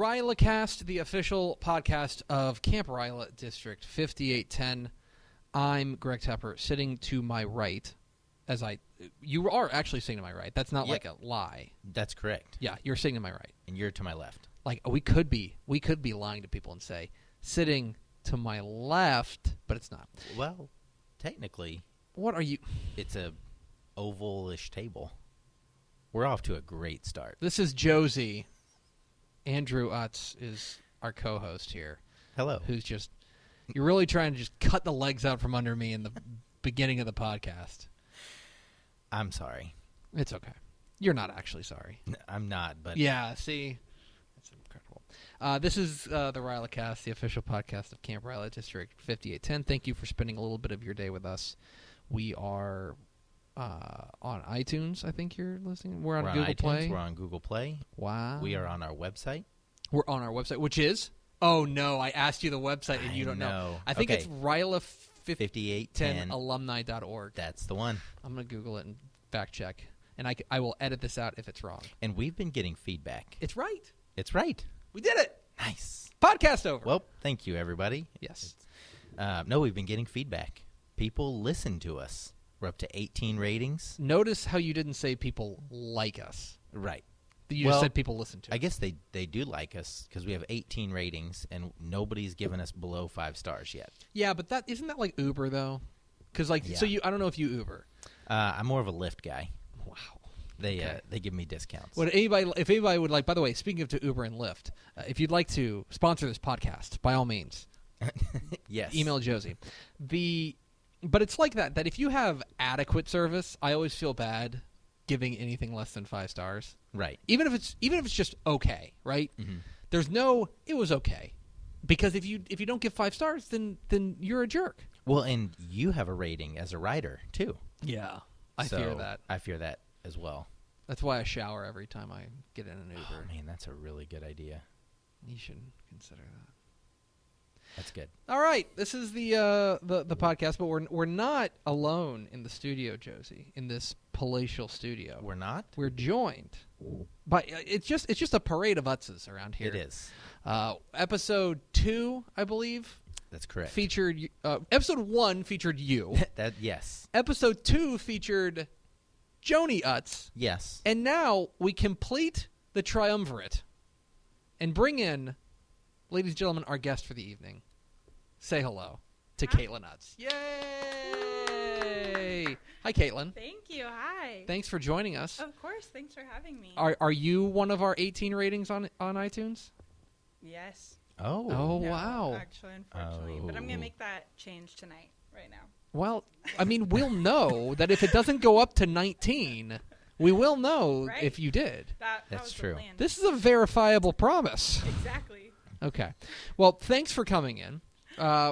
RYLACast, the official podcast of Camp RYLA District 5810. I'm Greg Tepper, sitting to my right. You are actually sitting to my right. That's not like a lie. That's correct. Yeah, you're sitting to my right. And you're to my left. Like we could be lying to people and say sitting to my left, but it's not. Well, technically, what are you? It's a oval-ish table. We're off to a great start. This is Josey. Andrew Utz is our co-host here. Hello. You're really trying to just cut the legs out from under me in the beginning of the podcast. I'm sorry. It's okay. You're not actually sorry. I'm not, but... Yeah, see? That's incredible. This is the RYLAcast, the official podcast of Camp RYLA District 5810. Thank you for spending a little bit of your day with us. We are on iTunes, I think you're listening. We're on Google Play. We're on Google Play. Wow. We are on our website. We're on our website, which is... Oh, no, I asked you the website and you don't know. I think it's RYLA5810alumni.org. That's the one. I'm going to Google it and fact check. And I will edit this out if it's wrong. And we've been getting feedback. It's right. It's right. We did it. Nice. Podcast over. Well, thank you, everybody. Yes. No, we've been getting feedback. People listen to us. We're up to 18 ratings. Notice how you didn't say people like us. Right. You just said people listen to us. I guess they do like us because we have 18 ratings, and nobody's given us below 5 stars yet. Yeah, but isn't that like Uber, though? Because, I don't know if you Uber. I'm more of a Lyft guy. Wow. They give me discounts. If anybody would like, by the way, speaking of to Uber and Lyft, if you'd like to sponsor this podcast, by all means. Yes. Email Josey. But it's like that if you have adequate service, I always feel bad giving anything less than 5 stars. Right. Even if it's just okay, right? Mm-hmm. There's no it was okay. Because if you don't give 5 stars, then you're a jerk. Well, and you have a rating as a rider too. Yeah. I fear that. I fear that as well. That's why I shower every time I get in an Uber. Oh, man, that's a really good idea. You should consider that. That's good. All right, this is the podcast, but we're not alone in the studio, Josey, in this palatial studio. We're not? We're joined by it's just a parade of Utzes around here. It is. Episode 2, I believe. That's correct. Featured episode 1 featured you. Yes. Episode 2 featured Joni Utz. Yes. And now we complete the triumvirate and bring in, ladies and gentlemen, our guest for the evening. Say hello to Caitlin Utz. Yay! Hi, Caitlin. Thank you. Hi. Thanks for joining us. Of course. Thanks for having me. Are you one of our 18 ratings on iTunes? Yes. Oh. Oh, No, wow. Actually, unfortunately. But I'm going to make that change tonight, right now. Well, I mean, we'll know that if it doesn't go up to 19, we will know Right? if you did. That That's was true. The plan. This is a verifiable promise. Exactly. Okay. Well, thanks for coming in.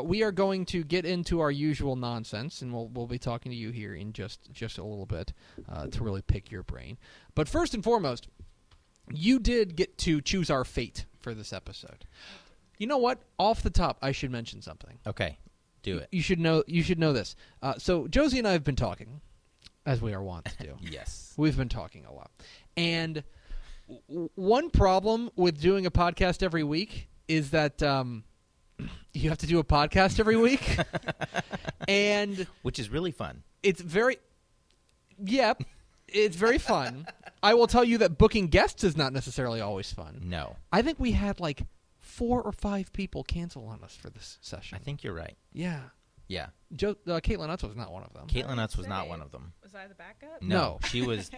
We are going to get into our usual nonsense, and we'll be talking to you here in just a little bit to really pick your brain. But first and foremost, you did get to choose our fate for this episode. You know what? Off the top, I should mention something. Okay. Do it. You should know this. So Josey and I have been talking, as we are wont to do. Yes. We've been talking a lot. And one problem with doing a podcast every week is that you have to do a podcast every week. And which is really fun. it's very fun. I will tell you that booking guests is not necessarily always fun. No. I think we had like 4 or 5 people cancel on us for this session. I think you're right. Yeah. Yeah. Caitlin Utz was not one of them. Caitlin Utz was not one of them. Was I the backup? No. She was.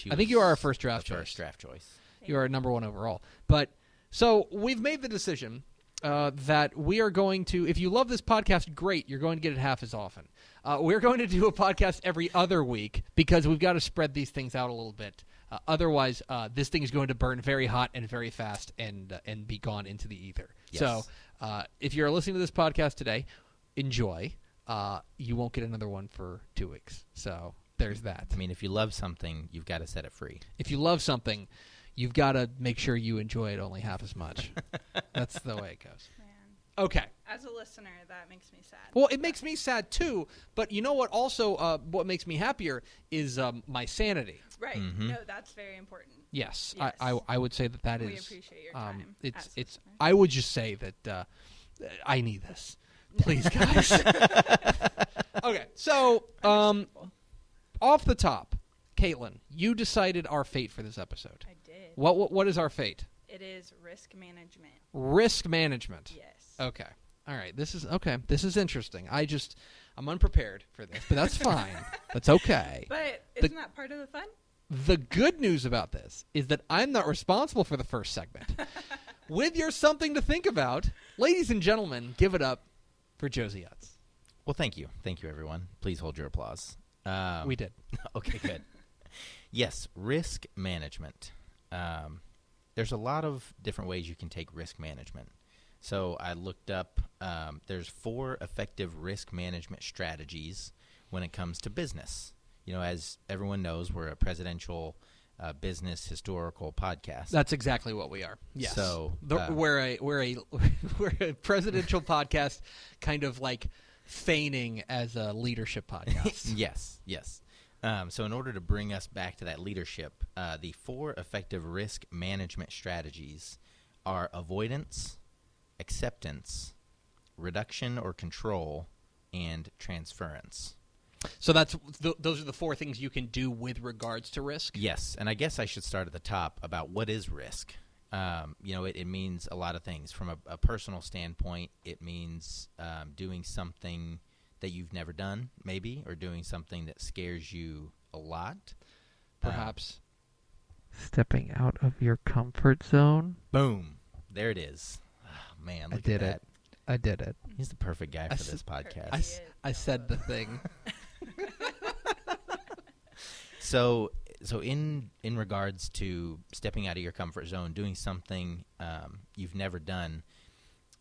I think you are our first draft choice. First draft choice. You are number 1 overall. But so we've made the decision that we are going to, if you love this podcast, great, you're going to get it half as often. We're going to do a podcast every other week because we've got to spread these things out a little bit. Otherwise, this thing is going to burn very hot and very fast and be gone into the ether. Yes. So if you're listening to this podcast today, enjoy. You won't get another one for 2 weeks. So there's that. I mean, if you love something, you've got to set it free. If you love something, you've got to make sure you enjoy it only half as much. That's the way it goes. Man. Okay. As a listener, that makes me sad. Well, it makes me sad too, but you know what also what makes me happier is my sanity. Right. Mm-hmm. No, that's very important. Yes, Yes. I would say that We is. appreciate your time. It's as it's. listeners. I would just say that I need this, please, guys. Okay, so Understandable. off the top, Caitlin, you decided our fate for this episode. I did. What is our fate? It is risk management. Risk management. Yes. Okay. All right. This is interesting. I'm unprepared for this, but that's fine. That's okay. But isn't that part of the fun? The good news about this is that I'm not responsible for the first segment. With your something to think about, ladies and gentlemen, give it up for Josey Utz. Well, thank you. Thank you, everyone. Please hold your applause. We did. Okay, good. Yes, risk management. There's a lot of different ways you can take risk management. So I looked up, there's 4 effective risk management strategies when it comes to business. You know, as everyone knows, we're a presidential business historical podcast. That's exactly what we are. Yes. So we're a presidential podcast, kind of like feigning as a leadership podcast. Yes. So in order to bring us back to that leadership, the 4 effective risk management strategies are avoidance, acceptance, reduction or control, and transference. So those are the 4 things you can do with regards to risk. Yes, and I guess I should start at the top about what is risk. It means a lot of things. From a personal standpoint, it means doing something that you've never done, maybe, or doing something that scares you a lot. Perhaps stepping out of your comfort zone. Boom. There it is. Oh, man, look at that. I did it. He's the perfect guy for this podcast. I said the thing. So in regards to stepping out of your comfort zone, doing something you've never done,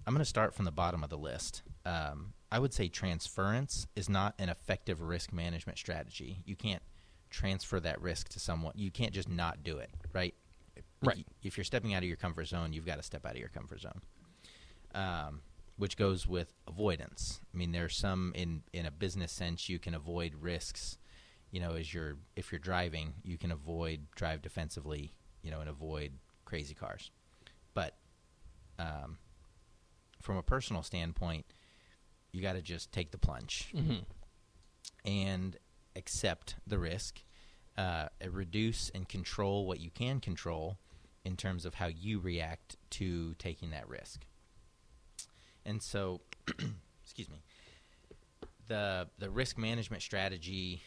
I'm going to start from the bottom of the list. I would say transference is not an effective risk management strategy. You can't transfer that risk to someone. You can't just not do it, right? Right. If you're stepping out of your comfort zone, you've got to step out of your comfort zone, which goes with avoidance. I mean, there's some in a business sense you can avoid risks. You know, if you're driving, you can drive defensively, and avoid crazy cars. But from a personal standpoint, you got to just take the plunge and accept the risk, reduce and control what you can control in terms of how you react to taking that risk. And so, excuse me, the risk management strategy,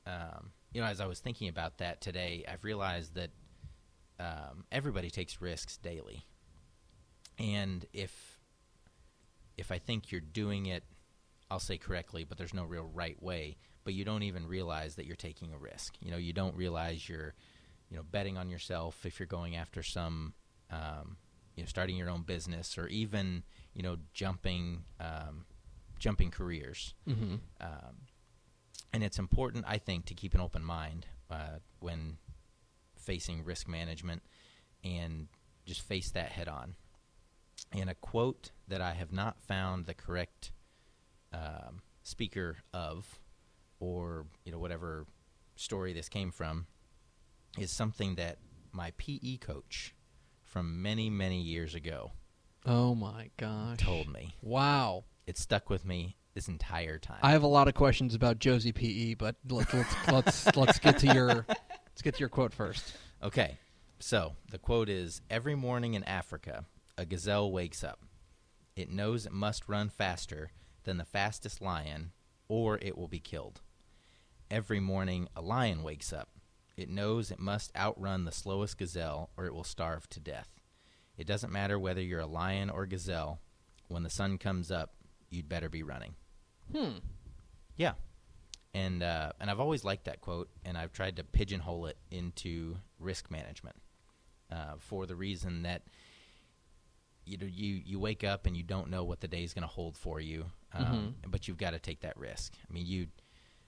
as I was thinking about that today, I've realized that everybody takes risks daily. And if I think you're doing it, I'll say correctly, but there's no real right way, but you don't even realize that you're taking a risk. You don't realize you're, betting on yourself if you're going after some, starting your own business, or even, jumping careers. Mm-hmm. And it's important, I think, to keep an open mind when facing risk management and just face that head on. And a quote that I have not found the correct speaker of, or whatever story this came from, is something that my PE coach from many, many years ago Oh my gosh! told me. Wow! It stuck with me this entire time. I have a lot of questions about Josey PE, but let's get to your quote first. Okay, so the quote is: "Every morning in Africa, a gazelle wakes up. It knows it must run faster than the fastest lion, or it will be killed. Every morning, a lion wakes up. It knows it must outrun the slowest gazelle, or it will starve to death. It doesn't matter whether you're a lion or gazelle. When the sun comes up, you'd better be running." Yeah. And I've always liked that quote, and I've tried to pigeonhole it into risk management for the reason that you wake up and you don't know what the day's going to hold for you, but you've got to take that risk. I mean,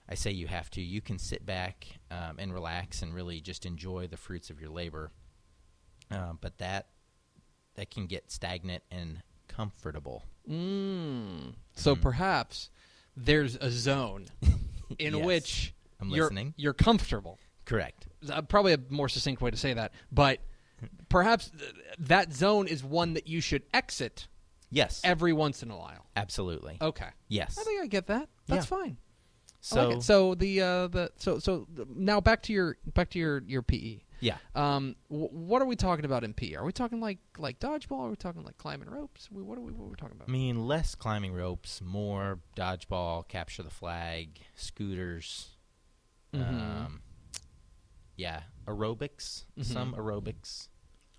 I say you have to. You can sit back and relax and really just enjoy the fruits of your labor, but that can get stagnant and comfortable So perhaps there's a zone in Yes. which I'm listening. you're comfortable. Correct. Probably a more succinct way to say that. But perhaps that zone is one that you should exit Yes. every once in a while. Absolutely. Okay. Yes. I think I get that. That's Yeah. fine. I So like it. So now back to your PE. yeah. What are we talking about in PE? Are we talking like dodgeball? Are we talking like climbing ropes? What are we talking about? I mean, less climbing ropes, more dodgeball, capture the flag, scooters. Yeah, aerobics. Some aerobics.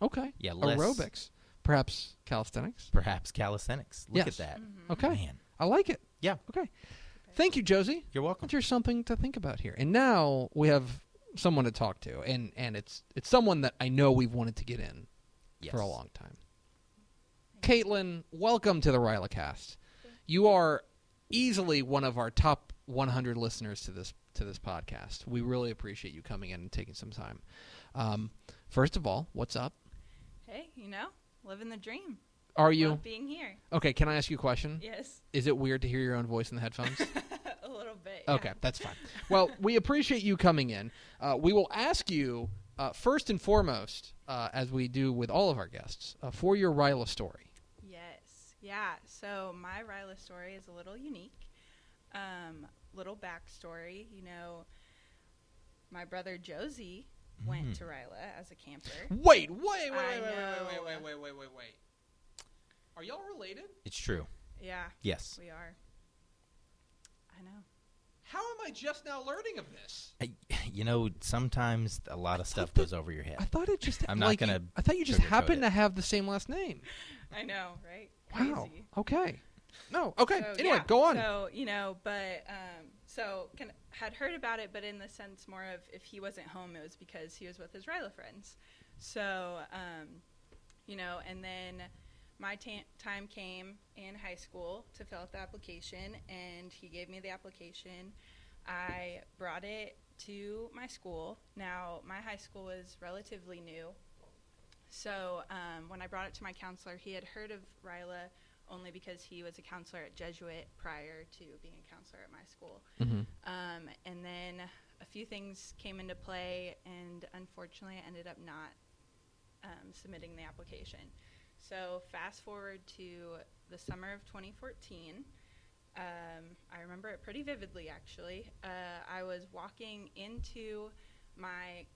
Okay. Yeah, less, Aerobics. Perhaps calisthenics. Perhaps calisthenics. Look Yes. at that. Okay. Man. I like it. Yeah. Okay. Thank you, Josey. You're welcome. There's something to think about here. And now we have someone to talk to, and it's someone that I know we've wanted to get in for a long time. Caitlin, welcome to the RYLACast. You are easily one of our top 100 listeners to this podcast. We really appreciate you coming in and taking some time. First of all, what's up? Hey, living the dream. Are you? Love being here. Okay, can I ask you a question? Yes. Is it weird to hear your own voice in the headphones? A little bit. Yeah. Okay, that's fine. Well, we appreciate you coming in. We will ask you, first and foremost, as we do with all of our guests, for your RYLA story. Yes. Yeah. So my RYLA story is a little unique. Little backstory. My brother Josey went to RYLA as a camper. Wait. I know. Wait. Are y'all related? It's true. Yeah. Yes. We are. I know. How am I just now learning of this? Sometimes a lot of stuff goes over your head. I thought it just. I'm not gonna I thought you just sugarcoat happened it. to have the same last name. I know, right? Wow. Crazy. Okay. No. Okay. So, Anyway, yeah. go on. Had heard about it, but in the sense more of if he wasn't home, it was because he was with his RYLA friends. So, and then my time came in high school to fill out the application, and he gave me the application. I brought it to my school. Now, my high school was relatively new. So when I brought it to my counselor, he had heard of RYLA only because he was a counselor at Jesuit prior to being a counselor at my school. And then a few things came into play, and unfortunately I ended up not submitting the application. So fast forward to the summer of 2014. I remember it pretty vividly, actually. I was walking into my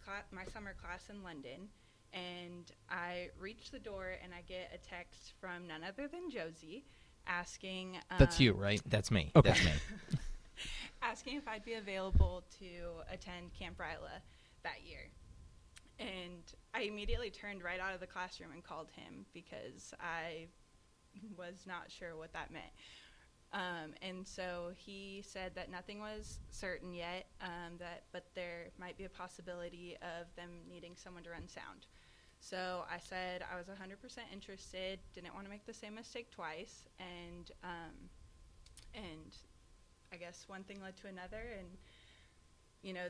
summer class in London, and I reach the door, and I get a text from none other than Josey asking... That's you, right? That's me. Okay. That's me. asking if I'd be available to attend Camp RYLA that year. And I immediately turned right out of the classroom and called him because I was not sure what that meant. And so he said that nothing was certain yet, but there might be a possibility of them needing someone to run sound. So I said I was 100% interested, didn't want to make the same mistake twice, and I guess one thing led to another, and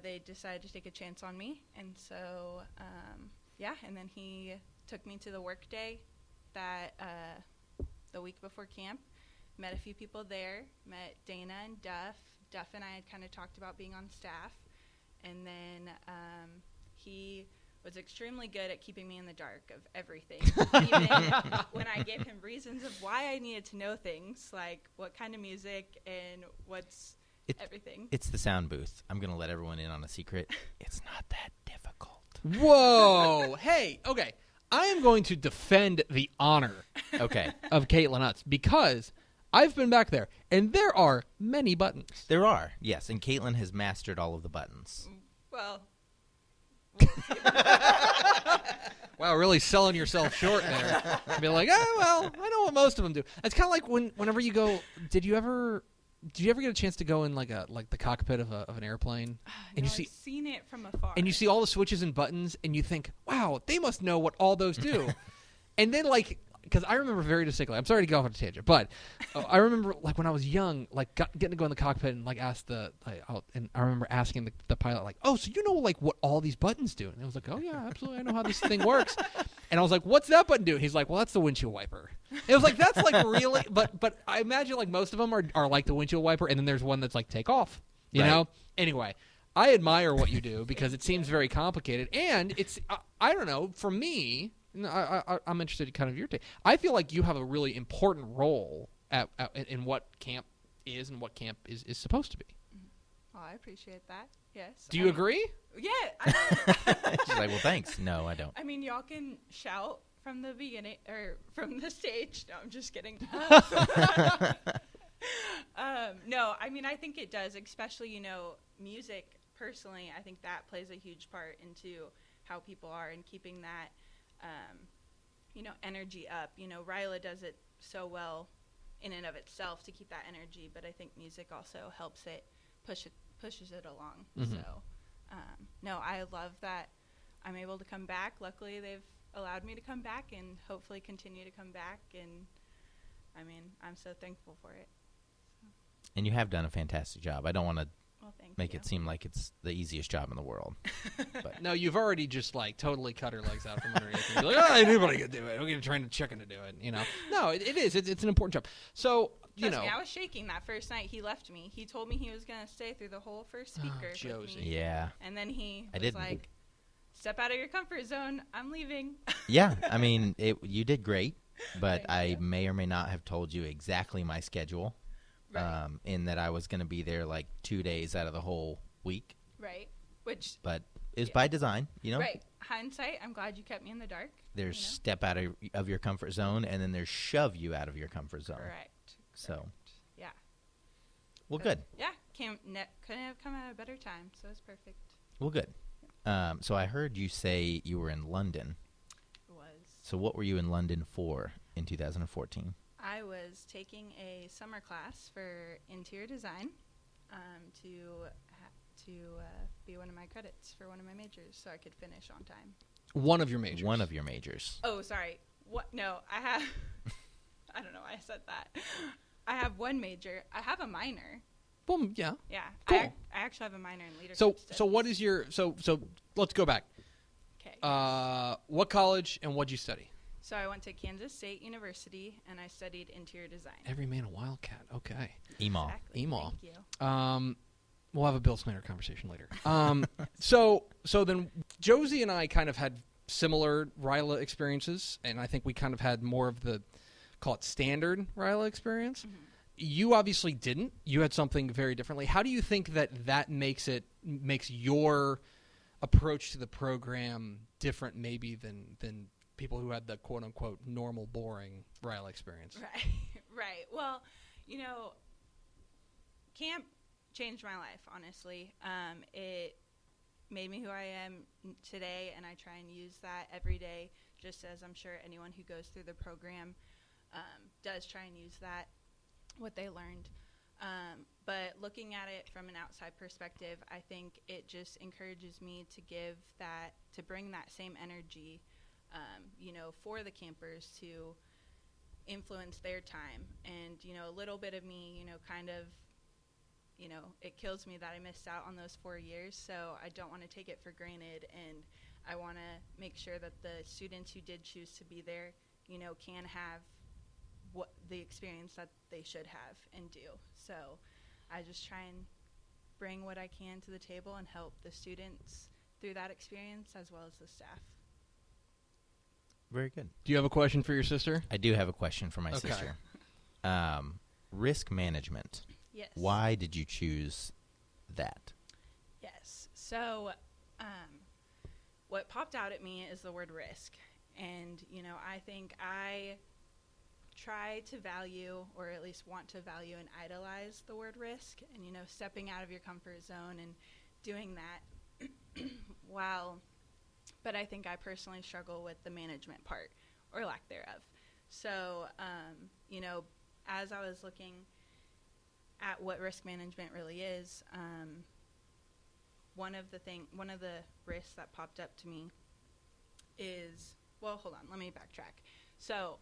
they decided to take a chance on me, and so and then he took me to the work day that the week before camp. Met a few people there, met Dana and Duff. Duff and I had kind of talked about being on staff. And then he was extremely good at keeping me in the dark of everything. Even when I gave him reasons of why I needed to know things, like what kind of music and everything. It's the sound booth. I'm going to let everyone in on a secret. It's not that difficult. Whoa. Hey, okay. I am going to defend the honor of Caitlin Utz because I've been back there, and there are many buttons. There are, yes, and Caitlin has mastered all of the buttons. Well, wow, really selling yourself short there. Be like, I know what most of them do. It's kind of like whenever you go. Did you ever get a chance to go in like the cockpit of an airplane, and I've seen it from afar, and you see all the switches and buttons, and you think, wow, they must know what all those do, and then like because I remember very distinctly. I'm sorry to get off on a tangent, but I remember like when I was young, like getting to go in the cockpit and like ask and I remember asking the pilot like, "Oh, so you know like what all these buttons do?" And I was like, "Oh yeah, absolutely, I know how this thing works." And I was like, "What's that button do?" And he's like, "Well, that's the windshield wiper." It was like that's like really, but I imagine like most of them are like the windshield wiper, and then there's one that's like take off. You know. Anyway. I admire what you do because it seems very complicated, and it's I don't know, for me, I'm interested in kind of your take. I feel like you have a really important role in what camp is and what camp is supposed to be. Oh, I appreciate that. Yes. Do you agree? Yeah. She's like, well, thanks. No, I don't. I mean, y'all can shout from the beginning or from the stage. No, I'm just kidding. No, I mean, I think it does, especially, music. Personally, I think that plays a huge part into how people are and keeping that, energy up. RYLA does it so well in and of itself to keep that energy, but I think music also helps it, pushes it along. Mm-hmm. So, no, I love that I'm able to come back. Luckily, they've allowed me to come back and hopefully continue to come back. And, I mean, I'm so thankful for it. So. And you have done a fantastic job. I don't want to make you. it seem like it's the easiest job in the world. But no, you've already just like totally cut her legs out from underneath. And be like, anybody can do it. We're going to train a chicken to do it. No, it is. It's an important job. So Trust me, I was shaking that first night he left me. He told me he was going to stay through the whole first speaker with me. Yeah. And then he was like, "Step out of your comfort zone. I'm leaving." Yeah, I mean, you did great, but I may or may not have told you exactly my schedule. Right. In that I was going to be there like 2 days out of the whole week. Right. But it's by design, Right. Hindsight, I'm glad you kept me in the dark. There's step out of your comfort zone, and then there's shove you out of your comfort zone. Correct. So. Yeah. Well, good. Yeah. Couldn't have come at a better time, so it's perfect. Well, good. So I heard you say you were in London. It was. So what were you in London for in 2014? I was taking a summer class for interior design to be one of my credits for one of my majors so I could finish on time. One of your majors? One of your majors. Oh, sorry. What? No, I have – I don't know why I said that. I have one major. I have a minor. Well, yeah. Yeah. Cool. I actually have a minor in leadership studies. So what is your – so let's go back. Okay. What college and what did you study? So I went to Kansas State University, and I studied interior design. Every man a wildcat. Okay. Emaw. Exactly. Emaw. Thank you. We'll have a Bill Snyder conversation later. So then Josey and I kind of had similar RYLA experiences, and I think we kind of had more of the, call it standard RYLA experience. Mm-hmm. You obviously didn't. You had something very differently. How do you think that makes your approach to the program different maybe than people who had the quote-unquote normal, boring RYLA experience? Right. Well, camp changed my life, honestly. It made me who I am today, and I try and use that every day, just as I'm sure anyone who goes through the program does try and use that, what they learned. But looking at it from an outside perspective, I think it just encourages me to bring that same energy for the campers to influence their time. And, a little bit of me, it kills me that I missed out on those 4 years. So I don't want to take it for granted. And I want to make sure that the students who did choose to be there, can have the experience that they should have and do. So I just try and bring what I can to the table and help the students through that experience as well as the staff. Very good. Do you have a question for your sister? I do have a question for my sister. Risk management. Yes. Why did you choose that? Yes. So what popped out at me is the word risk. And, I think I try to value, or at least want to value and idolize the word risk and, stepping out of your comfort zone and doing that but I think I personally struggle with the management part or lack thereof. So, as I was looking at what risk management really is, one of the risks that popped up to me is, well, hold on, let me backtrack. So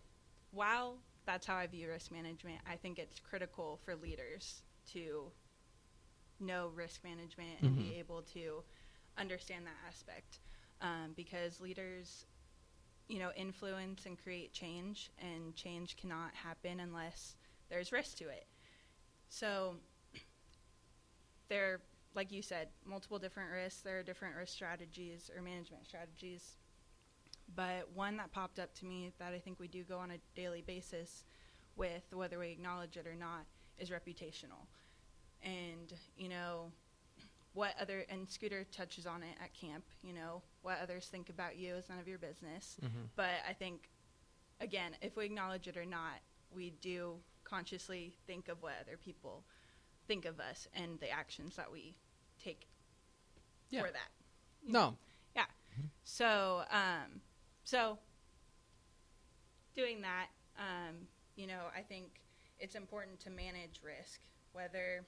while that's how I view risk management, I think it's critical for leaders to know risk management and be able to understand that aspect, because leaders, influence and create change, and change cannot happen unless there's risk to it. So there, like you said, multiple different risks. There are different risk strategies or management strategies. But one that popped up to me that I think we do go on a daily basis with, whether we acknowledge it or not, is reputational. And, and Scooter touches on it at camp, what others think about you is none of your business. But I think, again, if we acknowledge it or not, we do consciously think of what other people think of us and the actions that we take for that. No. Yeah. So, so doing that, I think it's important to manage risk, whether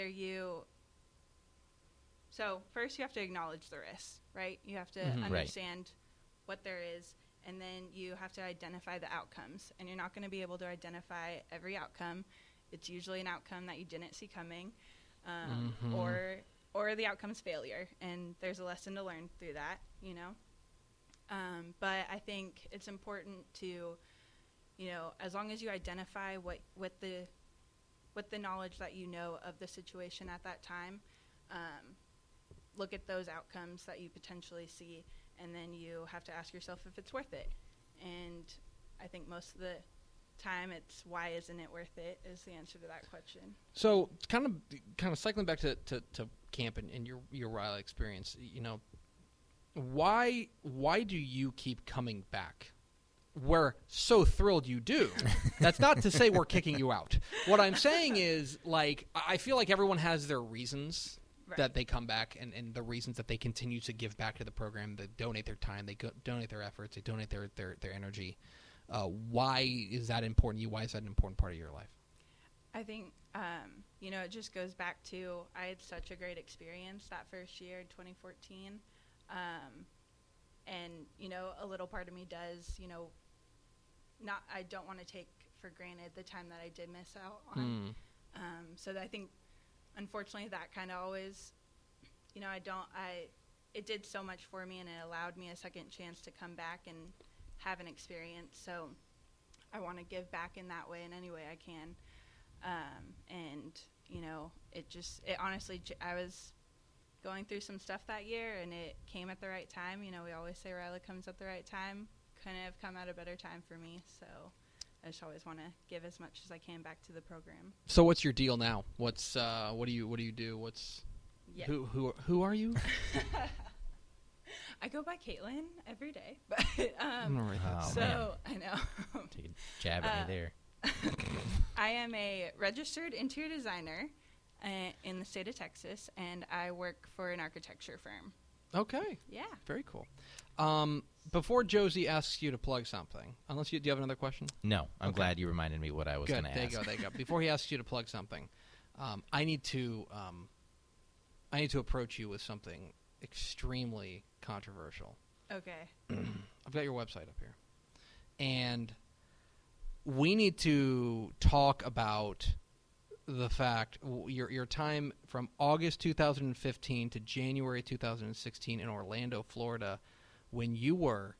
you, so first you have to acknowledge the risk, right? You have to understand what there is, and then you have to identify the outcomes, and you're not going to be able to identify every outcome. It's usually an outcome that you didn't see coming, or the outcome's failure, and there's a lesson to learn through that, But I think it's important to, as long as you identify what the knowledge that you know of the situation at that time, look at those outcomes that you potentially see, and then you have to ask yourself if it's worth it. And I think most of the time it's why isn't it worth it is the answer to that question. So kind of cycling back to camp and your RYLA experience, why do you keep coming back? We're so thrilled you do. That's not to say we're kicking you out. What I'm saying is, I feel like everyone has their reasons that they come back, and the reasons that they continue to give back to the program. They donate their time, they donate their efforts, they donate their energy. Why is that important to you? Why is that an important part of your life? I think, it just goes back to, I had such a great experience that first year in 2014. And, a little part of me does, I don't want to take for granted the time that I did miss out on. So I think, unfortunately, that kind of always, it did so much for me, and it allowed me a second chance to come back and have an experience. So I want to give back in that way, in any way I can. And, it honestly, I was going through some stuff that year, and it came at the right time. We always say RYLA comes at the right time. Couldn't have come at a better time for me. So I just always want to give as much as I can back to the program. So what's your deal now? What's what do you do? What's who are you? I go by Caitlin every day, but I know. Take a jab at me there. I am a registered interior designer in the state of Texas, and I work for an architecture firm. Okay. Yeah. Very cool. Before Josey asks you to plug something, do you have another question? No, I'm glad you reminded me what I was going to ask. There you go. Before he asks you to plug something, I need to approach you with something extremely controversial. Okay. I've got your website up here, and we need to talk about the fact your time from August 2015 to January 2016 in Orlando, Florida, when you were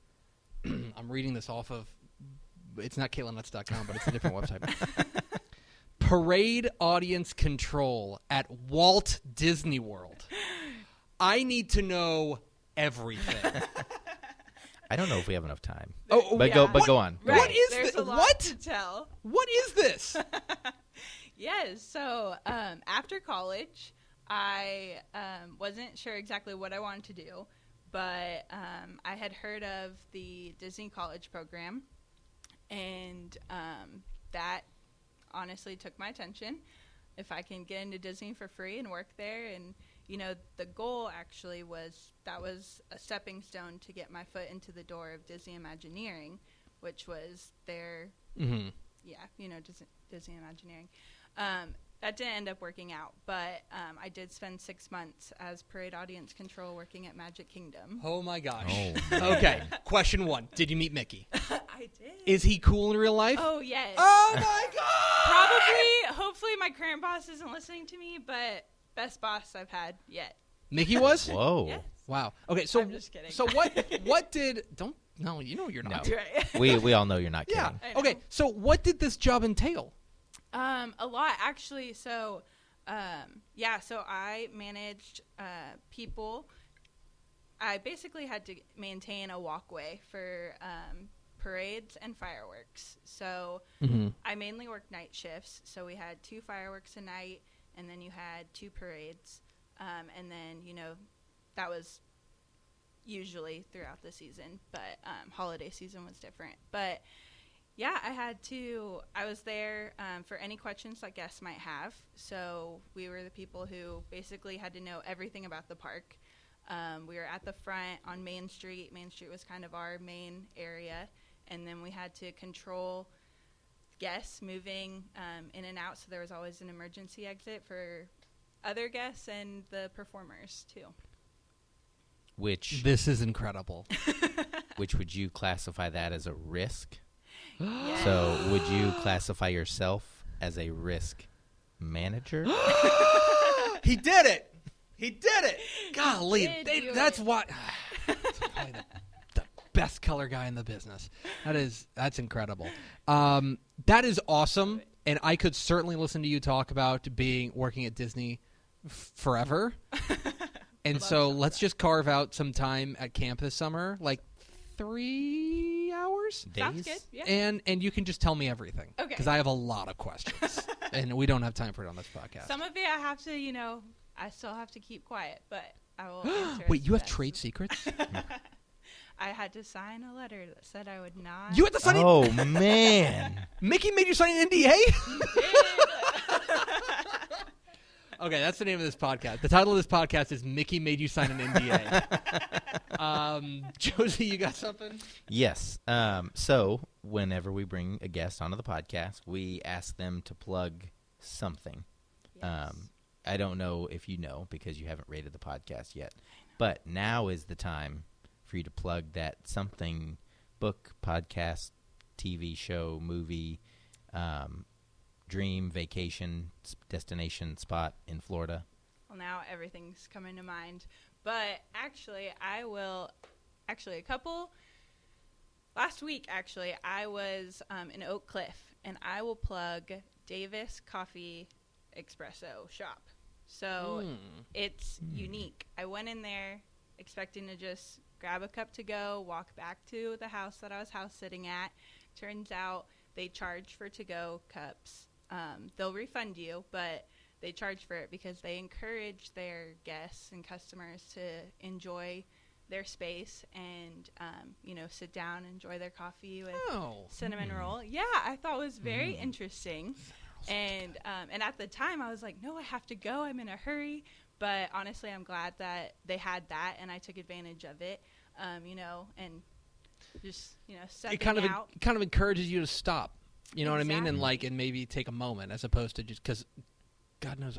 I'm reading this off of, it's not CaitlinNuts.com, but it's a different website. Parade audience control at Walt Disney World. I need to know everything. I don't know if we have enough time. But go on. Right. What is There's this? a lot What? to tell. What is this? Yes. So after college, I wasn't sure exactly what I wanted to do, but I had heard of the Disney College program, and that honestly took my attention. If I can get into Disney for free and work there, and the goal actually was a stepping stone to get my foot into the door of Disney Imagineering, which was their Disney Imagineering. that didn't end up working out. But I did spend 6 months as parade audience control working at Magic Kingdom. Oh, my gosh. Oh, man. Okay, question 1. Did you meet Mickey? I did. Is he cool in real life? Oh, yes. Oh, my God! Hopefully my current boss isn't listening to me, but best boss I've had yet. Mickey was? Whoa. Yes. Wow. Okay, so I'm just kidding. So what did don't no, you know you're not. No. Right. We all know you're not kidding. Yeah. I know. Okay, so what did this job entail? A lot actually. So, so I managed people. I basically had to maintain a walkway for parades and fireworks. So I mainly worked night shifts. So we had 2 fireworks a night, and then you had 2 parades, and then that was usually throughout the season, but holiday season was different. But yeah, I was there for any questions that guests might have. So we were the people who basically had to know everything about the park. We were at the front on Main Street. Main Street was kind of our main area. And then we had to control guests moving in and out. So there was always an emergency exit for other guests and the performers too. This is incredible. Which would you classify that as a risk? Yes. So would you classify yourself as a risk manager? He did it. He did it. Golly, that's it. what. That's probably the best color guy in the business. That's incredible. That is awesome, and I could certainly listen to you talk about working at Disney forever. And so let's just carve out some time at camp this summer, like 3 hours. Sounds Days? good. Yeah. And you can just tell me everything. Okay. Because I have a lot of questions, and we don't have time for it on this podcast. Some of it I have to, I still have to keep quiet, but I will answer. Wait, as you have best. trade secrets? I had to sign a letter that said I would not. You had to sign Oh, man. Mickey made you sign an NDA? Okay, that's the name of this podcast. The title of this podcast is Mickey Made You Sign an NDA. Josey, you got something? Yes. So whenever we bring a guest onto the podcast, we ask them to plug something. Yes. I don't know if you know because you haven't rated the podcast yet, but now is the time for you to plug that something: book, podcast, TV show, movie, dream, vacation, destination, spot in Florida. Well, now everything's coming to mind. But actually, last week, I was in Oak Cliff, and I will plug Davis Coffee Espresso Shop. So it's unique. I went in there expecting to just grab a cup to go, walk back to the house that I was house sitting at. Turns out they charge for to-go cups. They'll refund you, but they charge for it because they encourage their guests and customers to enjoy their space and, sit down and enjoy their coffee with cinnamon roll. Yeah, I thought it was very interesting. And at the time, I was like, no, I have to go. I'm in a hurry. But honestly, I'm glad that they had that, and I took advantage of it, and just, stepping out. It kind of encourages you to stop. You know what I mean? And Exactly. and maybe take a moment as opposed to just because, God knows,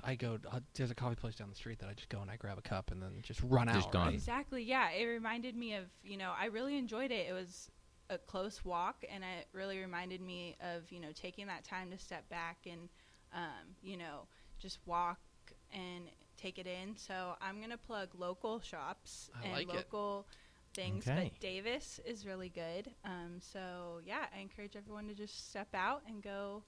there's a coffee place down the street that I just go and I grab a cup and then just run Just out. gone. Right? Exactly, yeah. It reminded me of, I really enjoyed it. It was a close walk, and it really reminded me of, taking that time to step back and, just walk and take it in. So I'm going to plug local shops and local things, Okay. but Davis is really good. So, yeah, I encourage everyone to just step out and go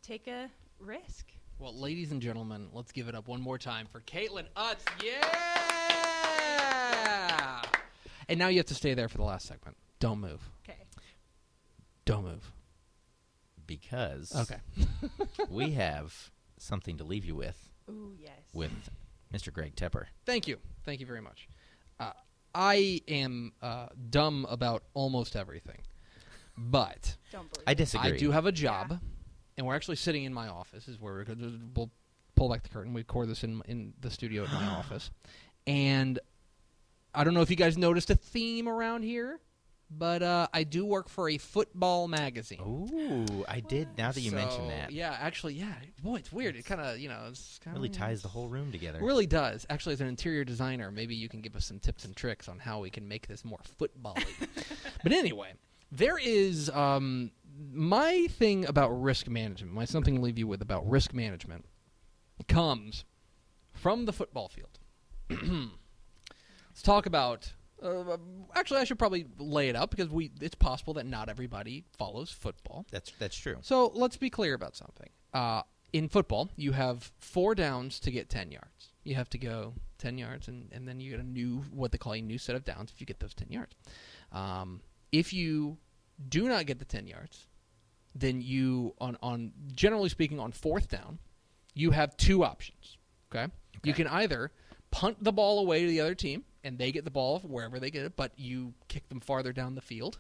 take a risk. Well, ladies and gentlemen, let's give it up one more time for Caitlin Utz. Yeah! And now you have to stay there for the last segment. Don't move. Okay. Don't move. Because Okay. we have something to leave you with Ooh, yes. with Mr. Greg Tepper. Thank you. Thank you very much. I am dumb about almost everything, but Don't believe I it. disagree. I do have a job, and we're actually sitting in my office. This is where we'll pull back the curtain. We record this in the studio at my office, and I don't know if you guys noticed a theme around here. but I do work for a football magazine. Ooh, I did. Now that you mention that, Yeah, actually, yeah. Boy, it's weird. It kind of, it's kind of really ties the whole room together. Really does. Actually, as an interior designer, maybe you can give us some tips and tricks on how we can make this more football-y. But anyway, there is my thing about risk management. My something to leave you with about risk management comes from the football field. Let's talk about. Actually, I should probably lay it out because it's possible that not everybody follows football. That's true. So let's be clear about something. In football, you have 4 downs to get 10 yards. You have to go 10 yards, and then you get what they call a new set of downs if you get those 10 yards. If you do not get the 10 yards, then you, on generally speaking, on 4th down, you have 2 options. Okay? You can either punt the ball away to the other team, and they get the ball wherever they get it, but you kick them farther down the field,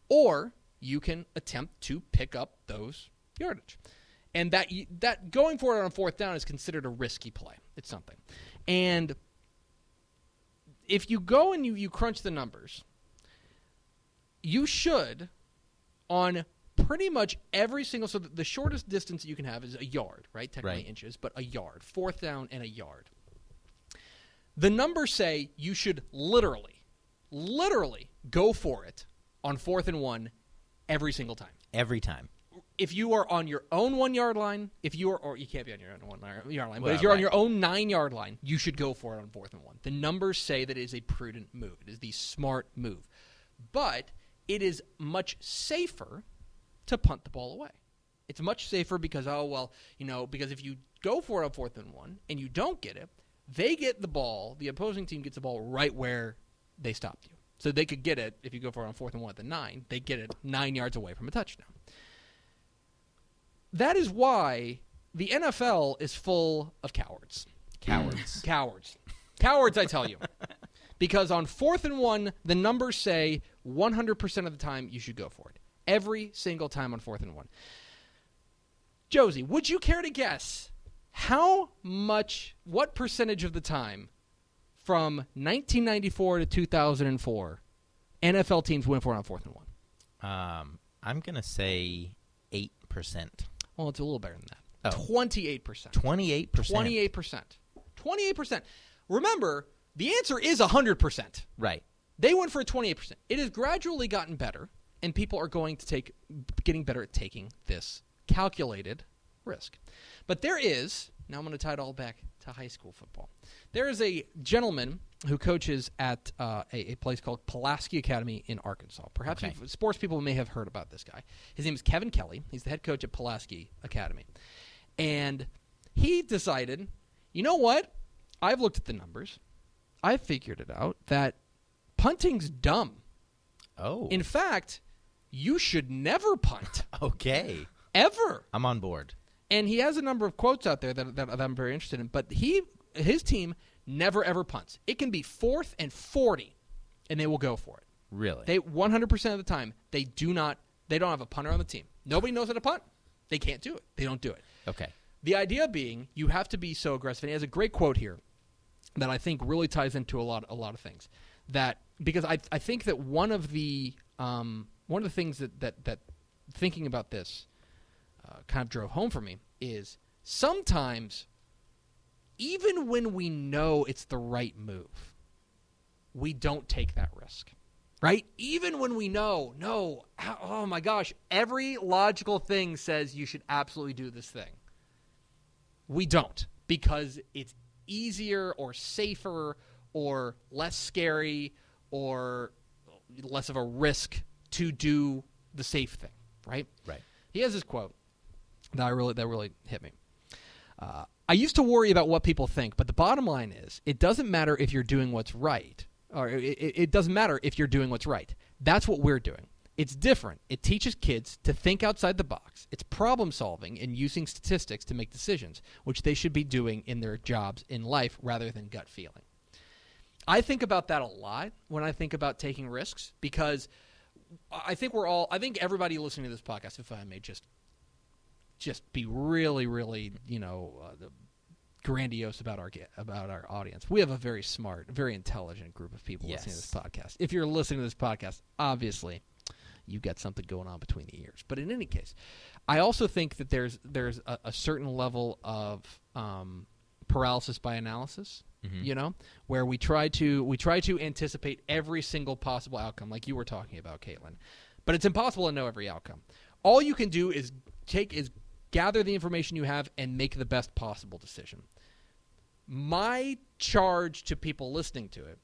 or you can attempt to pick up those yardage. And that going for it on 4th down is considered a risky play. It's something. And if you go and you crunch the numbers, you should, on pretty much every single, so the shortest distance that you can have is a yard, right? Technically inches, but a yard. 4th down and a yard. The numbers say you should literally go for it on 4th and 1 every single time. Every time. If you are on your own 1-yard line, or you can't be on your own 1-yard line, but Well, if you're on your own 9-yard line, you should go for it on 4th and 1. The numbers say that it is a prudent move. It is the smart move. But it is much safer to punt the ball away. It's much safer because, because if you go for it on 4th and 1 and you don't get it, they get the ball, the opposing team gets the ball right where they stopped you. So they could get it, if you go for it on 4th and 1 at the 9, they get it 9 yards away from a touchdown. That is why the NFL is full of cowards. Cowards, I tell you. Because on 4th and 1, the numbers say 100% of the time you should go for it. Every single time on 4th and 1. Josey, would you care to guess what percentage of the time from 1994 to 2004 NFL teams went for it on 4th and 1? I'm going to say 8%. Well, it's a little better than that. Oh. 28%. 28%. 28%. 28%. Remember, the answer is 100%. Right. They went for a 28%. It has gradually gotten better, and people are getting better at taking this calculated risk. But now I'm going to tie it all back to high school football. There is a gentleman who coaches at a place called Pulaski Academy in Arkansas. Perhaps sports people may have heard about this guy. His name is Kevin Kelly. He's the head coach at Pulaski Academy. And he decided, you know what? I've looked at the numbers. I've figured it out that punting's dumb. Oh. In fact, you should never punt. Okay. Ever. I'm on board. And he has a number of quotes out there that I'm very interested in. But his team never, ever punts. It can be 4th and 40, and they will go for it. Really? They 100% of the time, they don't have a punter on the team. Nobody knows how to punt. They can't do it. They don't do it. Okay. The idea being you have to be so aggressive. And he has a great quote here that I think really ties into a lot of things. Because I think that one of the things that thinking about this kind of drove home for me is sometimes even when we know it's the right move, we don't take that risk, right? Even when we know, no, oh my gosh, every logical thing says you should absolutely do this thing. We don't, because it's easier or safer or less scary or less of a risk to do the safe thing, right? Right. He has this quote that really hit me. I used to worry about what people think, but the bottom line is it doesn't matter if you're doing what's right, or it doesn't matter if you're doing what's right. That's what we're doing. It's different. It teaches kids to think outside the box. It's problem solving and using statistics to make decisions, which they should be doing in their jobs in life rather than gut feeling. I think about that a lot when I think about taking risks, because I think everybody listening to this podcast, if I may just be really, really, grandiose about our audience. We have a very smart, very intelligent group of people listening to this podcast. If you're listening to this podcast, obviously you've got something going on between the ears. But in any case, I also think that there's a certain level of paralysis by analysis. You know, where we try to anticipate every single possible outcome, like you were talking about, Caitlin. But it's impossible to know every outcome. All you can do is gather the information you have and make the best possible decision. My charge to people listening to it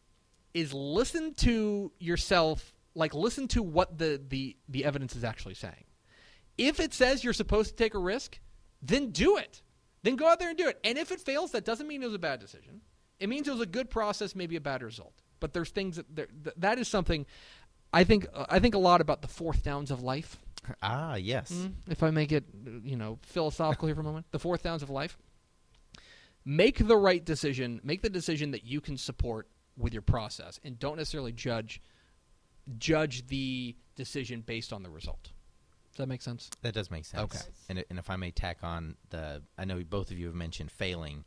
is listen to yourself, like listen to what the evidence is actually saying. If it says you're supposed to take a risk, then do it. Then go out there and do it. And if it fails, that doesn't mean it was a bad decision. It means it was a good process, maybe a bad result. But there's things that is something I think a lot about the fourth downs of life. Ah, yes. If I make it, philosophical here for a moment, the fourth downs of life. Make the right decision. Make the decision that you can support with your process, and don't necessarily judge the decision based on the result. Does that make sense? That does make sense. Okay. And if I may tack on I know both of you have mentioned failing.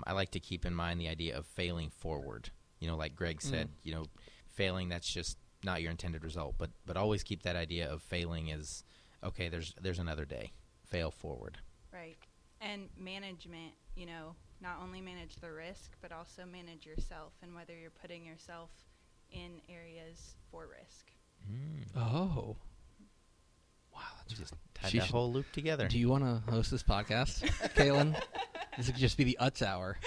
I like to keep in mind the idea of failing forward. Like Greg said, failing, that's just not your intended result. But always keep that idea of failing as, okay, there's another day. Fail forward. Right. And management, not only manage the risk, but also manage yourself and whether you're putting yourself in areas for risk. Oh. Wow. You just tied that whole loop together. Do you want to host this podcast, Caitlin? This could just be the Utz Hour.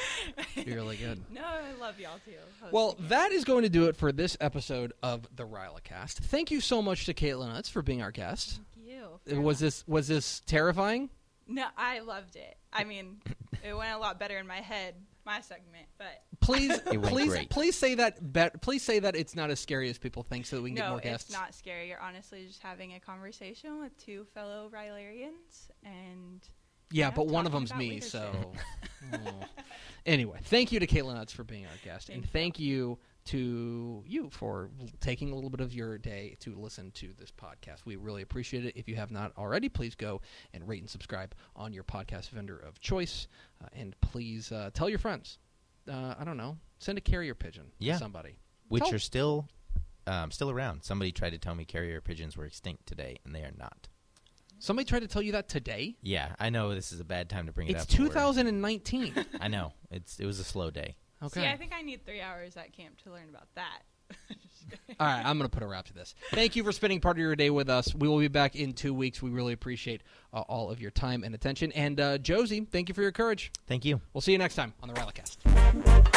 It'd be really good. No, I love y'all too. Well, that is going to do it for this episode of the RYLAcast. Thank you so much to Caitlin Utz for being our guest. Thank you. Was this terrifying? No, I loved it. I mean, it went a lot better in my head, my segment, but please say that. Please say that it's not as scary as people think, so that we can get more guests. No, it's not scary. You're honestly just having a conversation with two fellow Rylarians, and but one of them's me. Leadership. So anyway, thank you to Caitlin Utz for being our guest, and thank you to you for taking a little bit of your day to listen to this podcast. We really appreciate it. If you have not already, please go and rate and subscribe on your podcast vendor of choice, and please tell your friends. I don't know, send a carrier pigeon to somebody. Which are still around. Somebody tried to tell me carrier pigeons were extinct today, and they are not. Somebody tried to tell you that today? Yeah, I know this is a bad time to bring it up. It's 2019. I know. It was a slow day. Okay. See, I think I need 3 hours at camp to learn about that. All right, I'm going to put a wrap to this. Thank you for spending part of your day with us. We will be back in 2 weeks. We really appreciate all of your time and attention. And Josey, thank you for your courage. Thank you. We'll see you next time on the RYLAcast.